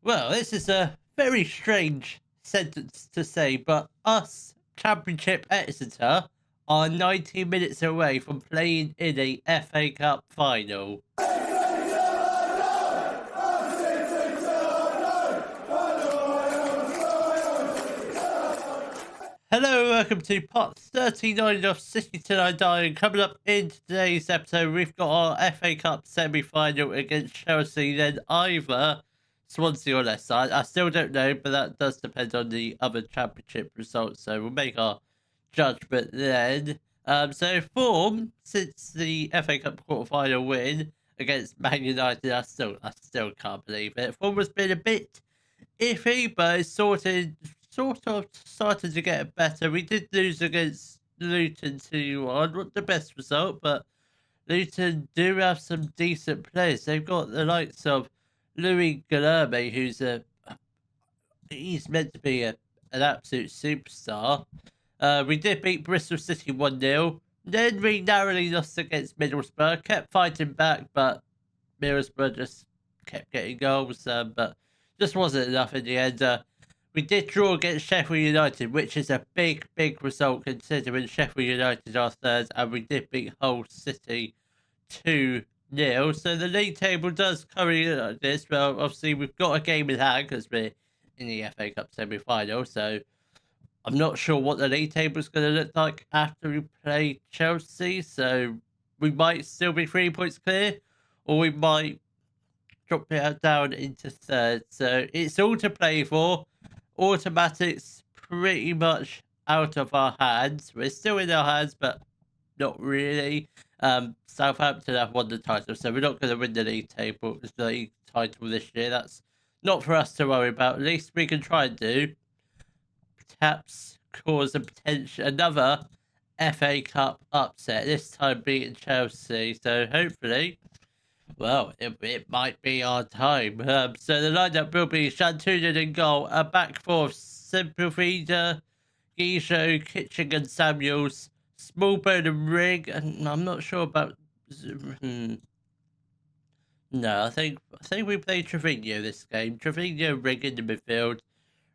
Well, this is a very strange sentence to say, but us, Championship Exeter, are 90 minutes away from playing in a FA Cup final. Hello, welcome to part 39 of City Till I Die. And coming up in today's episode, we've got our FA Cup semi-final against Chelsea, then either Swansea or Leicester. I still don't know, but that does depend on the other championship results, so we'll make our judgment then. So form since the FA Cup quarter-final win against Man United, I still can't believe it. Form has been a bit iffy, but it's sort of started to get better. We did lose against Luton 2-1. Not the best result, but Luton do have some decent players. They've got the likes of Louis Guilherme, he's meant to be an absolute superstar. We did beat Bristol City 1-0. Then we narrowly lost against Middlesbrough. Kept fighting back, but Middlesbrough just kept getting goals. But just wasn't enough in the end. We did draw against Sheffield United, which is a big result considering Sheffield United are third, and we did beat Hull City 2-0. So the league table does currently look like this. Well, obviously we've got a game in hand because we're in the FA Cup semi-final. So I'm not sure what the league table is going to look like after we play Chelsea. So we might still be 3 points clear, or we might drop it down into third. So it's all to play for. Automatics pretty much out of our hands. We're still in our hands, but not really. Southampton have won the title, so we're not going to win the league title this year. That's not for us to worry about. At least we can try and do perhaps cause another FA Cup upset. This time beating Chelsea. So hopefully, well, it might be our time. So the lineup will be Shantunen in goal, a back four of Sepulveda, Guijo, Kitching and Samuels, Smallbone and Rig, and I'm not sure about... No, I think we play Trevino this game. Trevino, Rig in the midfield,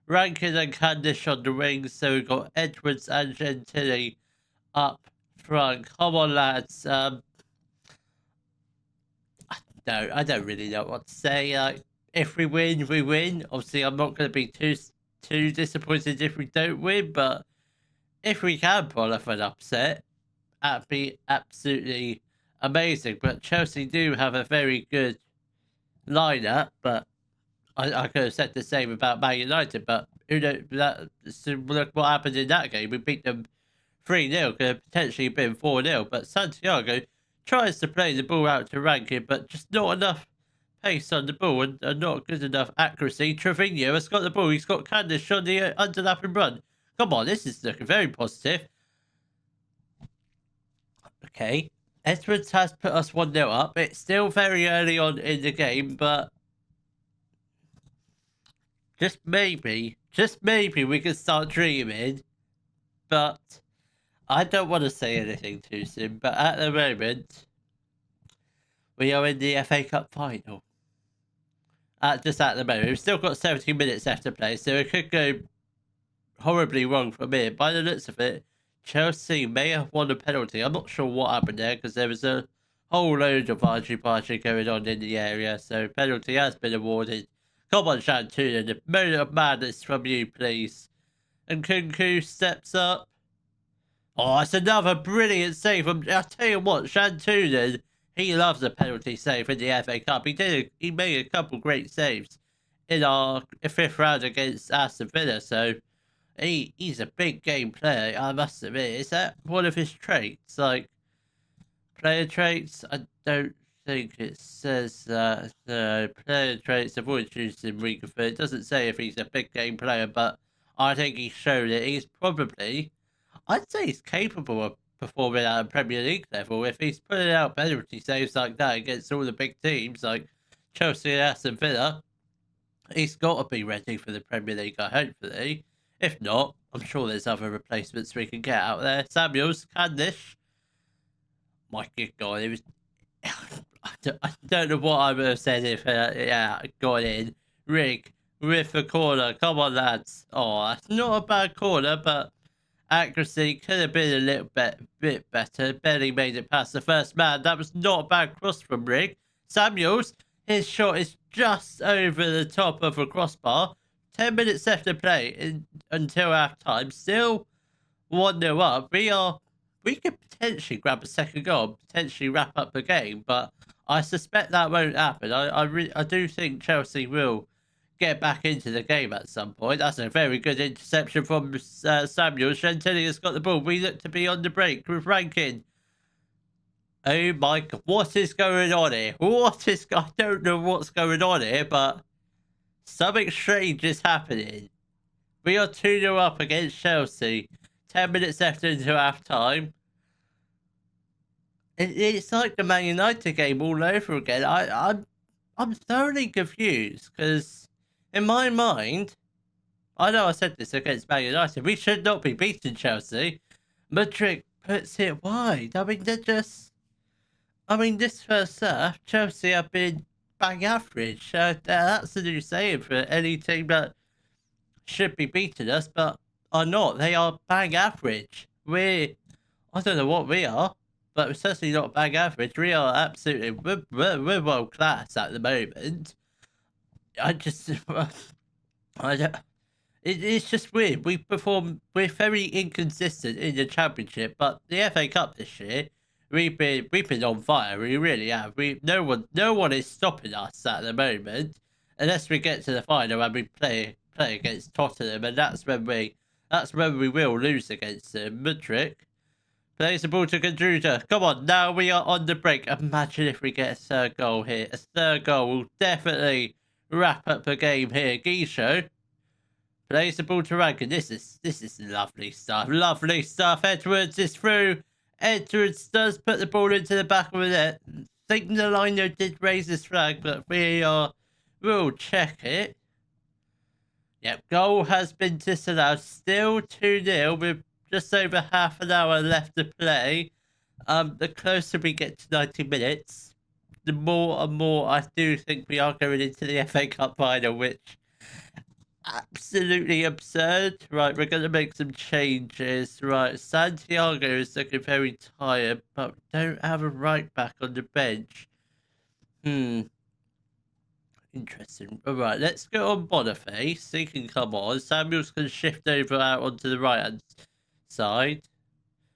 Rankin and Candish on the wings, so we've got Edwards and Gentili up front. Come on, lads. No, I don't really know what to say. If we win, we win. Obviously, I'm not going to be too disappointed if we don't win, but if we can pull off an upset, that'd be absolutely amazing. But Chelsea do have a very good lineup, but I could have said the same about Man United, but who knows? Look what happened in that game. We beat them 3-0, could have potentially been 4-0, but Santiago tries to play the ball out to Rankin, but just not enough pace on the ball and not good enough accuracy. Trevino has got the ball. He's got Candish on the underlapping run. Come on, this is looking very positive. Okay, Edwards has put us 1-0 up. It's still very early on in the game, but just maybe we can start dreaming. But I don't want to say anything too soon, but at the moment, we are in the FA Cup final. Just at the moment. We've still got 17 minutes left to play, so it could go horribly wrong from here. By the looks of it, Chelsea may have won a penalty. I'm not sure what happened there, because there was a whole load of argy-bargy going on in the area, so penalty has been awarded. Come on, Shantunen, a moment of madness from you, please. And Kunku steps up. Oh, it's another brilliant save. I'll tell you what, Shantunen, he loves a penalty save in the FA Cup. He made a couple great saves in our fifth round against Aston Villa. So he's a big game player, I must admit. Is that one of his traits? Like, player traits? I don't think it says that. No, player traits, avoid choosing reconfirm. It doesn't say if he's a big game player, but I think he's shown it. He's probably... I'd say he's capable of performing at a Premier League level. If he's putting out penalty saves like that against all the big teams like Chelsea and Aston Villa, he's got to be ready for the Premier League, hopefully. If not, I'm sure there's other replacements we can get out there. Samuels, Candish. My good God, it was... I don't know what I would have said if got in. Rig, with the corner. Come on, lads. Oh, that's not a bad corner, but accuracy could have been a little bit better. Barely made it past the first man. That was not a bad cross from Rig. Samuels, his shot is just over the top of the crossbar. 10 minutes left to play until half time. Still 1-0 up. We could potentially grab a second goal, potentially wrap up the game, but I suspect that won't happen. I do think Chelsea will get back into the game at some point. That's a very good interception from Samuel. Chantilly has got the ball. We look to be on the break with Rankin. Oh my God, what is going on here? I don't know what's going on here, but something strange is happening. We are 2-0 up against Chelsea. 10 minutes left into half time. It's like the Man United game all over again. I'm thoroughly confused because in my mind, I know I said this against Man United. We should not be beating Chelsea. Mudryk puts it wide. This first half, Chelsea have been bang average. That's the new saying for any team that should be beating us, but are not. They are bang average. I don't know what we are, but we're certainly not bang average. We are absolutely, we're world class at the moment. It's just weird. We're very inconsistent in the championship, but the FA Cup this year, we've been on fire. We really have. No one is stopping us at the moment, unless we get to the final and we play against Tottenham, and that's when we will lose against them. Mudryk plays the ball to Kandruda. Come on, now we are on the break. Imagine if we get a third goal here. A third goal will definitely wrap up the game here. Guicho plays the ball to Rankin. This is lovely stuff. Lovely stuff. Edwards is through. Edwards does put the ball into the back of the net. I think the liner did raise his flag, but we'll check it. Yep, goal has been disallowed. Still 2-0 with just over half an hour left to play. The closer we get to 90 minutes, the more and more I do think we are going into the FA Cup final, which absolutely absurd. Right, we're going to make some changes. Right, Santiago is looking very tired, but we don't have a right back on the bench. Interesting. All right, let's go on Boniface. He can come on. Samuels can shift over out onto the right-hand side.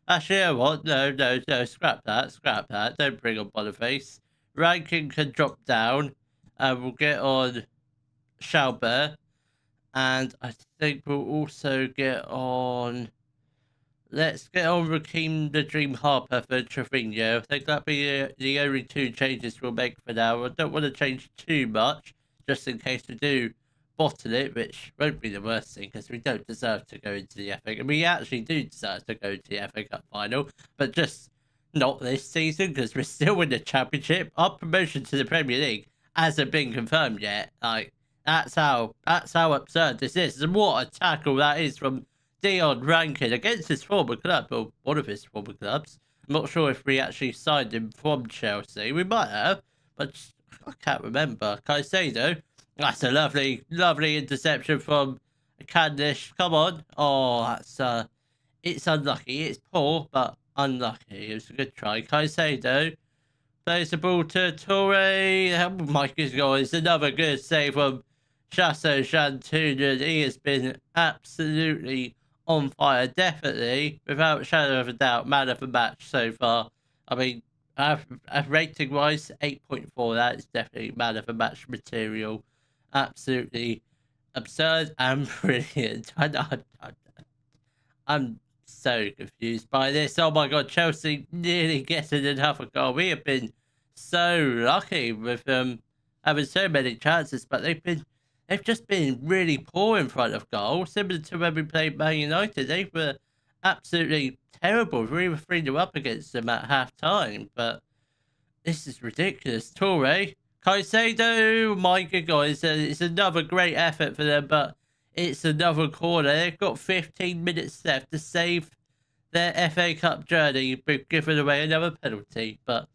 Actually, you know what? No. Scrap that. Don't bring on Boniface. Rankin can drop down. And we'll get on Schaubert. And I think we'll also get on... Let's get on Raheem the Dream Harper for Trevino. I think that'll be the only two changes we'll make for now. I don't want to change too much, just in case we do bottle it, which won't be the worst thing, because we don't deserve to go into the FA Cup. We actually do deserve to go to the FA Cup final, but just not this season, because we're still in the Championship. Our promotion to the Premier League hasn't been confirmed yet. Like, that's how absurd this is. And what a tackle that is from Dion Rankin against his former club, or one of his former clubs. I'm not sure if we actually signed him from Chelsea. We might have, but I can't remember. Caicedo, that's a lovely interception from Candish. Come on. Oh, it's unlucky. It's poor, but unlucky. It was a good try. Caicedo plays the ball to Toure. Oh my God, it's another good save from Chasso Chantunan. He has been absolutely on fire, definitely, without a shadow of a doubt, man of the match so far. I mean, rating wise, 8.4. That is definitely man of the match material. Absolutely absurd and brilliant. I'm so confused by this. Oh my God, Chelsea nearly getting another goal. We have been so lucky with having so many chances, but they've just been really poor in front of goal, similar to when we played Man United. They were absolutely terrible. We were 3-0 up against them at half time, but this is ridiculous. Toure, Caicedo, my God, it's another great effort for them, but it's another corner. They've got 15 minutes left to save their FA Cup journey, but giving away another penalty. But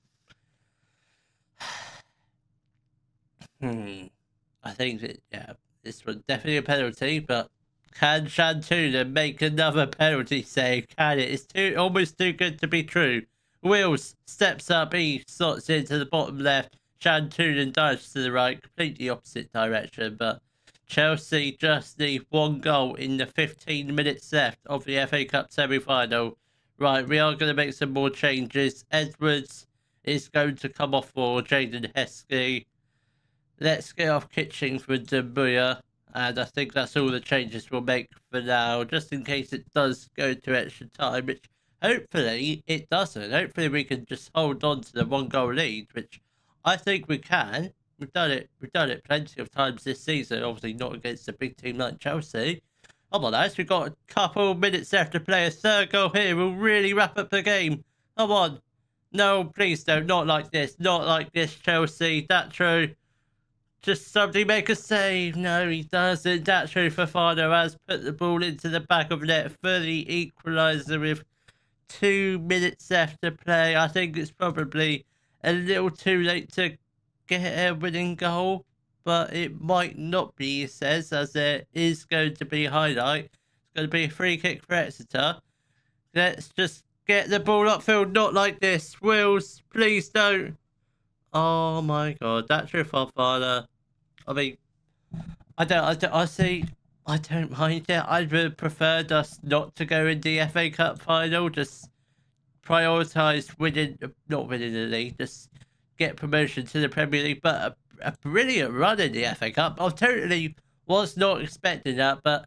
I think that, This was definitely a penalty, but can Shantuna make another penalty save? Can it? It's almost too good to be true. Wills steps up, he slots into the bottom left. Shantuna dives to the right, completely opposite direction, but Chelsea just need one goal in the 15 minutes left of the FA Cup semi-final. Right, we are going to make some more changes. Edwards is going to come off for Jaden Heskey. Let's get off Kitching for Dembuya. And I think that's all the changes we'll make for now, just in case it does go to extra time, which hopefully it doesn't. Hopefully we can just hold on to the 1-goal lead, which I think we can. We've done it plenty of times this season, obviously not against a big team like Chelsea. Come on, lads, we've got a couple minutes left to play. A third goal here will really wrap up the game. Come on. No, please don't. Not like this. Not like this, Chelsea. That's true. Just somebody make a save. No, he doesn't. That's true. Fofana has put the ball into the back of the net for the equaliser with 2 minutes left to play. I think it's probably a little too late to get a winning goal, but it might not be, he says, as there is going to be a highlight. It's going to be a free kick for Exeter. Let's just get the ball upfield. Not like this. Wills, please don't. Oh my god, that's your Fofana. I mean, I don't mind it. I'd have preferred us not to go in the FA Cup final. Just prioritise not winning the league, just get promotion to the Premier League. But a brilliant run in the FA Cup. I totally was not expecting that. But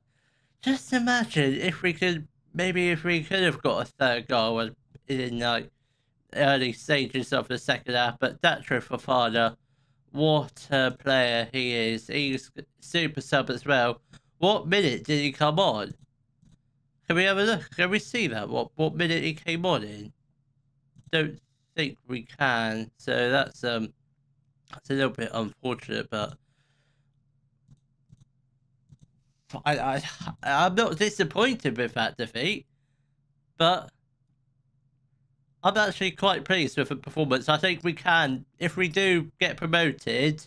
just imagine if we could have got a third goal in like early stages of the second half. But that's for Fofana. What a player he is. He's super sub as well. What minute did he come on? Can we have a look? Can we see that? What minute he came on in? Don't think we can. So that's a little bit unfortunate, but I'm not disappointed with that defeat. But I'm actually quite pleased with the performance. I think we can, if we do get promoted,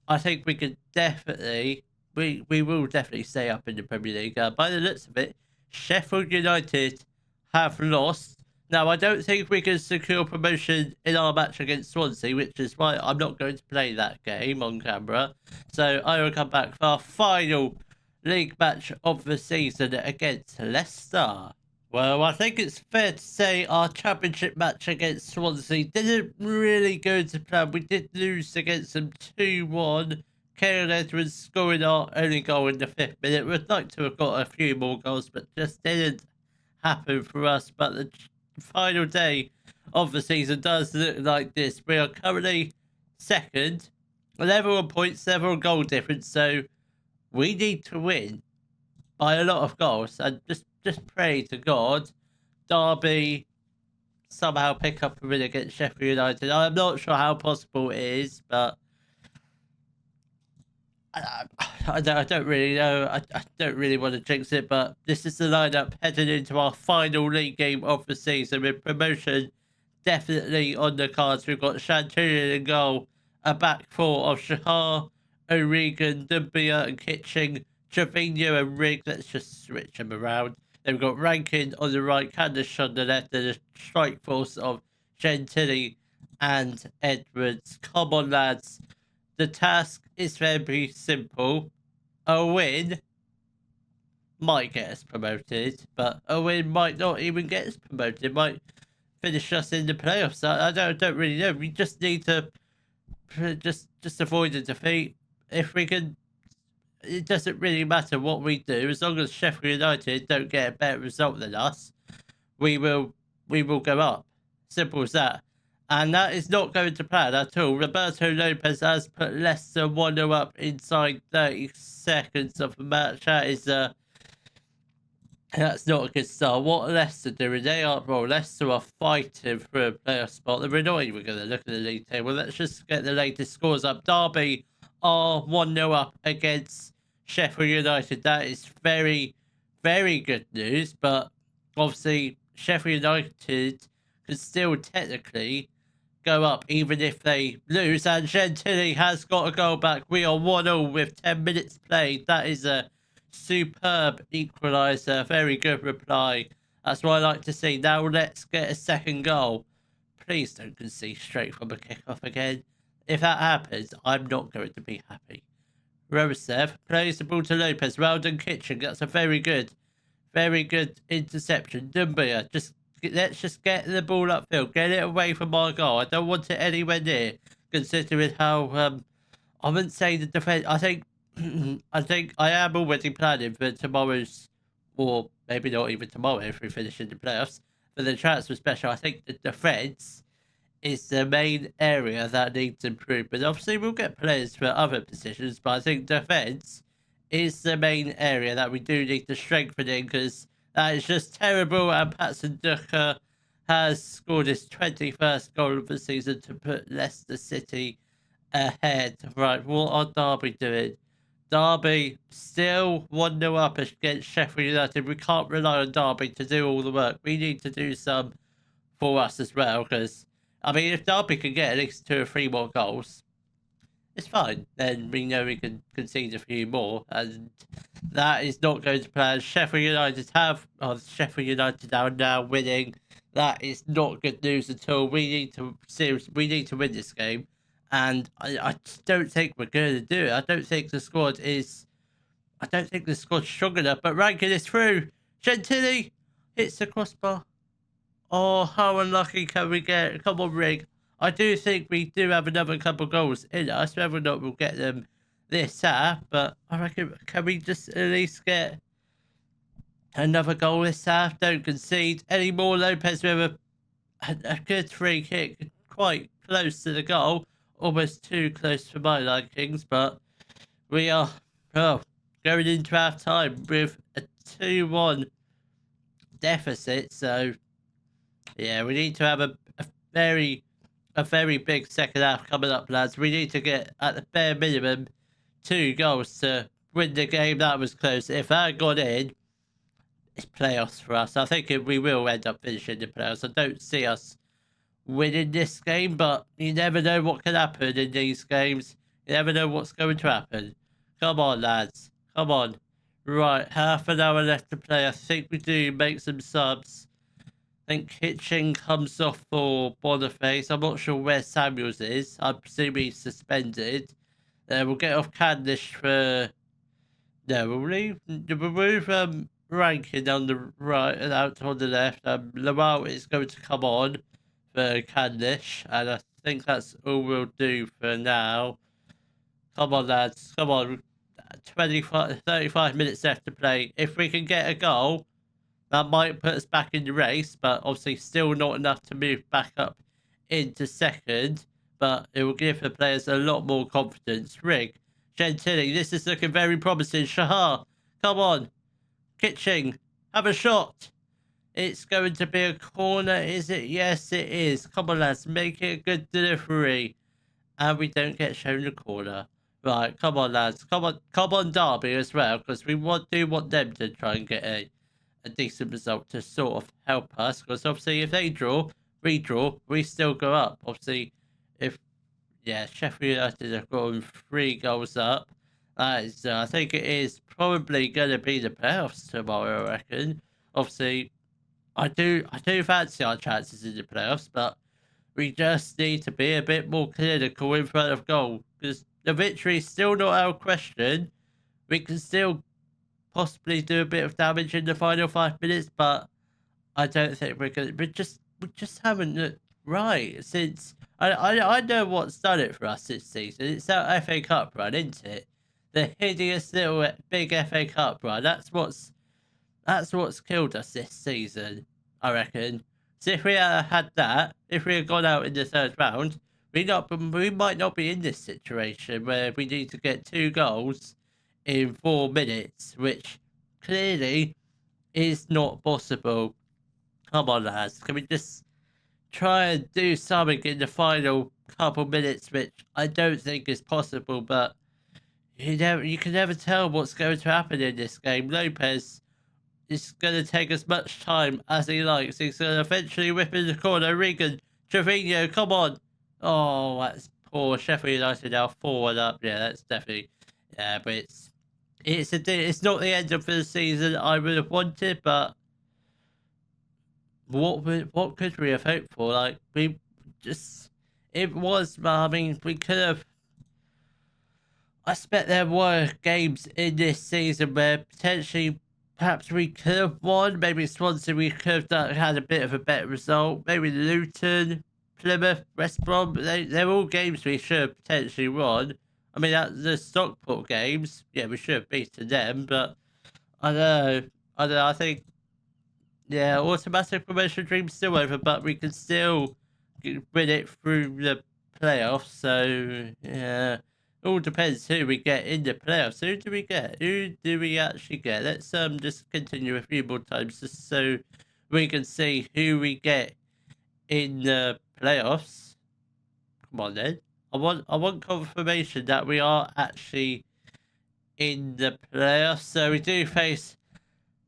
I think we could definitely, we will definitely stay up in the Premier League. By the looks of it, Sheffield United have lost. Now, I don't think we can secure promotion in our match against Swansea, which is why I'm not going to play that game on camera. So I will come back for our final league match of the season against Leicester. Well, I think it's fair to say our championship match against Swansea didn't really go to plan. We did lose against them 2-1. Kieran Edwards scoring our only goal in the 5th minute. We'd like to have got a few more goals, but just didn't happen for us. But the final day of the season does look like this. We are currently second, 11 points, 7 goal difference. So we need to win by a lot of goals, and just pray to God Derby somehow pick up a win against Sheffield United. I'm not sure how possible it is, but I don't really know. I don't really want to jinx it, but this is the lineup heading into our final league game of the season, with promotion definitely on the cards. We've got Shantuna in goal, a back four of Shahar, O'Regan, Dumbia and Kitching, Trevino and Rigg. Let's just switch them around. Then we've got Rankin on the right, Candice on the left, and a strike force of Gentili and Edwards. Come on, lads. The task is very simple. A win might get us promoted, but a win might not even get us promoted. It might finish us in the playoffs. I don't really know. We just need to just avoid a defeat. If we can, it doesn't really matter what we do, as long as Sheffield United don't get a better result than us, we will go up. Simple as that. And that is not going to plan at all. Roberto Lopez has put Leicester 1-0 up inside 30 seconds of the match. That's not a good start. What are Leicester doing? They aren't wrong. Leicester are fighting for a playoff spot. They're annoying. We're going to look at the league table. Let's just get the latest scores up. Derby are 1-0 up against Sheffield United. That is very, very good news. But obviously, Sheffield United can still technically go up even if they lose. And Gentili has got a goal back. We are 1-0 with 10 minutes played. That is a superb equaliser. Very good reply. That's what I like to see. Now let's get a second goal. Please don't concede straight from a kick-off again. If that happens, I'm not going to be happy. Rosev plays the ball to Lopez. Well done, Kitchen. That's a very good interception. Dumbia, let's just get the ball upfield. Get it away from our goal. I don't want it anywhere near, considering how I wouldn't say the defense. I think I am already planning for tomorrow's, or maybe not even tomorrow if we finish in the playoffs, for the transfer special. I think the defense is the main area that needs improvement. Obviously, we'll get players for other positions, but I think defence is the main area that we do need to strengthen in, because that is just terrible. And Patson Ducker has scored his 21st goal of the season to put Leicester City ahead. Right, what are Derby doing? Derby still 1-0 up against Sheffield United. We can't rely on Derby to do all the work. We need to do some for us as well, because I mean, if Derby can get at least 2 or 3 more goals, it's fine. Then we know we can concede a few more, and that is not going to plan. Sheffield United are now winning. That is not good news at all. We need to win this game, and I just don't think we're going to do it. I don't think the squad's strong enough. But Rankin is through. Gentili hits the crossbar. Oh, how unlucky can we get? Come on, Rig. I do think we do have another couple goals in us. Whether or not we'll get them this half, but I reckon, can we just at least get another goal this half? Don't concede anymore. Lopez with a good free kick, quite close to the goal. Almost too close for my likings, but we are going into half time with a 2-1 deficit, so yeah, we need to have a very big second half coming up, lads. We need to get, at the bare minimum, 2 goals to win the game. That was close. If that got in, it's playoffs for us. I think we will end up finishing the playoffs. I don't see us winning this game, but you never know what can happen in these games. You never know what's going to happen. Come on, lads. Come on. Right, half an hour left to play. I think we do make some subs. I think Hitching comes off for Boniface. I'm not sure where Samuels is. I presume he's suspended. We'll get off Candish for... No, we'll remove Rankin on the right and out on the left. Lamar is going to come on for Candish. And I think that's all we'll do for now. Come on, lads. Come on. 35 minutes left to play. If we can get a goal, that might put us back in the race, but obviously still not enough to move back up into second. But it will give the players a lot more confidence. Rig, Gentili, this is looking very promising. Shahar, come on. Kitching, have a shot. It's going to be a corner, is it? Yes, it is. Come on, lads, make it a good delivery. And we don't get shown the corner. Right, come on, lads. Come on, Derby as well, because we do want them to try and get a decent result to sort of help us, because obviously if they redraw, we still go up. Obviously, Sheffield United have gotten 3 goals up. That is, I think it is probably going to be the playoffs tomorrow, I reckon. Obviously, I do fancy our chances in the playoffs, but we just need to be a bit more clinical in front of goal, because the victory is still not out of question. We can still possibly do a bit of damage in the final 5 minutes, but I don't think we're going to. We just haven't looked right since. I know what's done it for us this season. It's that FA Cup run, isn't it? The hideous little big FA Cup run. That's what's killed us this season, I reckon. So if we had that, if we had gone out in the 3rd round, we might not be in this situation where we need to get 2 goals in 4 minutes, which clearly is not possible. Come on, lads. Can we just try and do something in the final couple minutes, which I don't think is possible, but you can never tell what's going to happen in this game. Lopez is going to take as much time as he likes. He's going to eventually whip in the corner. Regan, Trevino, come on. Oh, that's poor. Sheffield United now 4-1 up. Yeah, that's definitely. Yeah, but it's not the end of the season I would have wanted, but what could we have hoped for? Like we just it was. I mean, we could have. I expect there were games in this season where potentially perhaps we could have won. Maybe Swansea we could have had a bit of a better result. Maybe Luton, Plymouth, West Brom. They're all games we should have potentially won. I mean, the Stockport games, yeah, we should have beaten them, but I don't know. I don't know. I think, yeah, automatic promotion dream's still over, but we can still win it through the playoffs. So, yeah. All depends who we get in the playoffs. Who do we get? Who do we actually get? Let's just continue a few more times just so we can see who we get in the playoffs. Come on then. I want confirmation that we are actually in the playoffs. So we do face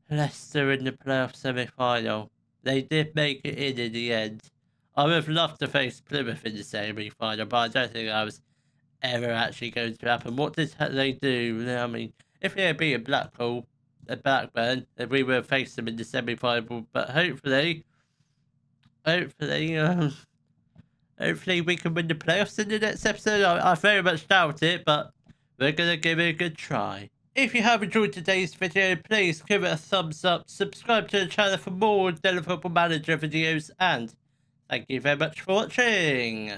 Leicester in the playoff semi-final. They did make it in the end. I would have loved to face Plymouth in the semi-final, but I don't think I was ever actually going to happen. What did they do? I mean, if they had beaten Blackpool at Blackburn, then we would have faced them in the semi-final. But hopefully, hopefully we can win the playoffs in the next episode. I very much doubt it, but we're going to give it a good try. If you have enjoyed today's video, please give it a thumbs up, subscribe to the channel for more Daily Football Manager videos, and thank you very much for watching.